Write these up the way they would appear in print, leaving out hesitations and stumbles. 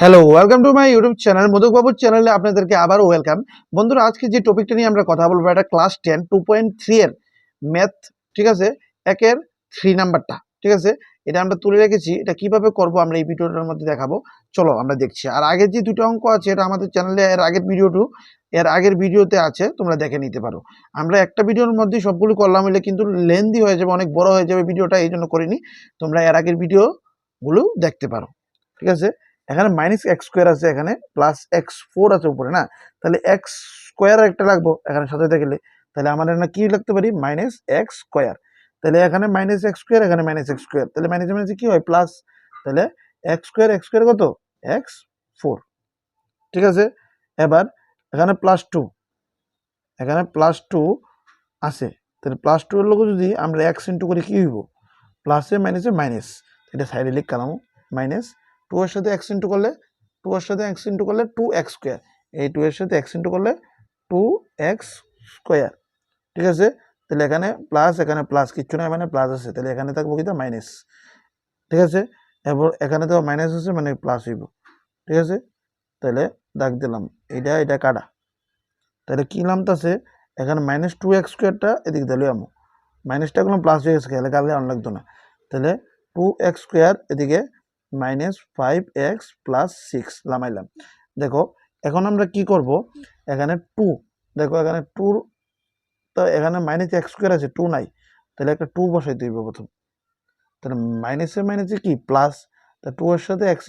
Hello, welcome to my YouTube channel modak বাবুর চ্যানেলে আপনাদেরকে আবারও ওয়েলকাম। বন্ধুরা, আজকে যে টপিকটা নিয়ে আমরা কথা বলবো এটা ক্লাস 10 2.3 এর ম্যাথ, ঠিক আছে, একের 3 নাম্বারটা, ঠিক আছে। এটা আমরা তুলে রেখেছি, এটা কিভাবে করব আমরা এই ভিডিওটার মধ্যে দেখাবো। চলো আমরা দেখছি। আর আগের যে দুটো অঙ্ক আছে এটা আমাদের চ্যানেলে এর আগের ভিডিওতে আছে, তোমরা দেখে নিতে পারো। আমরা একটা ভিডিওর মধ্যে সবগুলো করলাম হলে কিন্তু লেন্দি হয়ে যাবে, অনেক বড় হয়ে যাবে ভিডিওটা, এই জন্য করিনি। তোমরা এর আগের ভিডিওগুলো দেখতে পারো, ঠিক আছে। এখানে মাইনাস এক্স স্কোয়ার আছে, এখানে প্লাস এক্স ফোর আছে উপরে, না? তাহলে এক্স স্কোয়ার একটা লাগবো এখানে সাথে গেলে, তাহলে আমাদের না কি লিখতে পারি, মাইনাস এক্স স্কোয়ার। তাহলে এখানে মাইনাস এক্স স্কোয়ার, এখানে মাইনাস এক্স স্কোয়ার, তাহলে মাইনাস মাইনাস কি হয়, প্লাস। তাহলে এক্স স্কোয়ার কত, এক্স ফোর, ঠিক আছে। এবার এখানে প্লাস টু, এখানে প্লাস টু আছে, তাহলে প্লাস টু এর লোক যদি আমরা এক্স ইন্টু করি কি হইব, প্লাসে মাইনাসে মাইনাস, এটা সাইডে লিখ কালাম মাইনাস টু এর সাথে এক্স ইন্টু করলে, টু এক্স স্কোয়ার, এই টু এর সাথে এক্স ইন্টু করলে টু এক্স স্কোয়ার, ঠিক আছে। তাহলে এখানে প্লাস কিচ্ছু না, মানে প্লাস আছে, তাহলে এখানে থাকবো কি, মাইনাস, ঠিক আছে। এবার এখানে তো মাইনাস আছে মানে প্লাস হইব, ঠিক আছে। তাহলে দাগ দিলাম, এটা কাটা। তাহলে কি নামতেছে এখানে মাইনাস টু এক্স স্কোয়ারটা এদিকে দিলে আমি মাইনাসটা কোনো প্লাস হয়ে গেছে, খেলে কালে অন লাগতো না। তাহলে টু এক্স স্কোয়ার এদিকে minus five x plus six নামাইলাম। দেখো এখন আমরা কি করব, এখানে টু, দেখো এখানে টু, তো এখানে মাইনাস এক্স স্কোয়ার আছে, টু নাই, তাহলে একটা টু বসাই দিব প্রথম। তাহলে মাইনাসে কি প্লাস, তা টু এর সাথে এক্স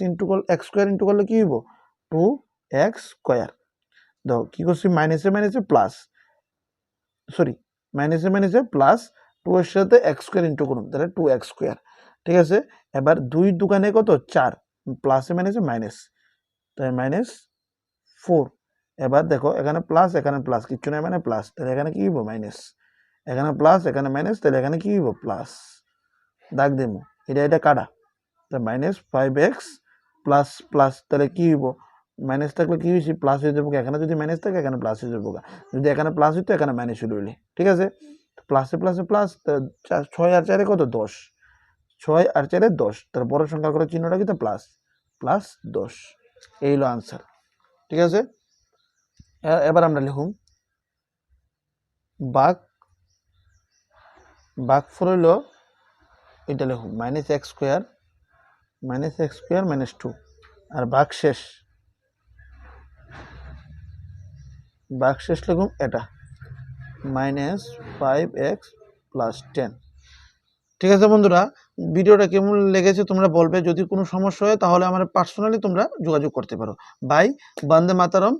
স্কোয়ার ইন্টু করলে কি হইব, টু এক্স স্কোয়ার। দেখো কি করছি, মাইনাসে প্লাস, সরি, মাইনাসে প্লাস, টু এর সাথে এক্স স্কোয়ার ইন্টু করুন, তাহলে টু এক্স স্কোয়ার, ঠিক আছে। এবার দুই দোকানে কত, চার, প্লাসে মাইনাস, তাই মাইনাস ফোর। এবার দেখো এখানে প্লাস কিচ্ছু নাই, মানে প্লাস, তাহলে এখানে কি হইব, মাইনাস, এখানে প্লাস এখানে মাইনাস, তাহলে এখানে কি হইব, প্লাস। দাগ দেবো, এটা কাটা, তাহলে minus five x plus plus, তাহলে কি হইব, মাইনাস থাকলে কি হয়েছে, প্লাস হয়ে যাবো, এখানে যদি মাইনাস থাকে এখানে প্লাস হয়ে যাবো, যদি এখানে প্লাস হইতো এখানে মাইনাস হইলে, ঠিক আছে। প্লাসে প্লাস, ছয় আর চারে কত, 10, 6 আর 4 10, তার বড় সংখ্যা করে চিহ্নটা কিন্তু প্লাস, প্লাস 10, এই হলো আনসার, ঠিক আছে। এবার আমরা লিখুন ভাগফল হইলো, এটা লিখুন minus x square minus two, আর ভাগশেষ লিখুন এটা মাইনাস ফাইভ এক্স প্লাস 10, ঠিক আছে। বন্ধুরা, ভিডিওটা কেমন লেগেছে তোমরা বলবে, যদি কোনো সমস্যা হয় তাহলে আমার পার্সোনালি তোমরা যোগাযোগ করতে পারো। বাই, বন্দে মাতরম,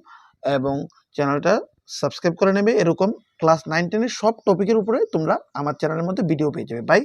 এবং চ্যানেলটা সাবস্ক্রাইব করে নেবে, এরকম ক্লাস 9 10 এর সব টপিকের উপরে তোমরা আমার চ্যানেলের মধ্যে ভিডিও পেয়ে যাবে। বাই।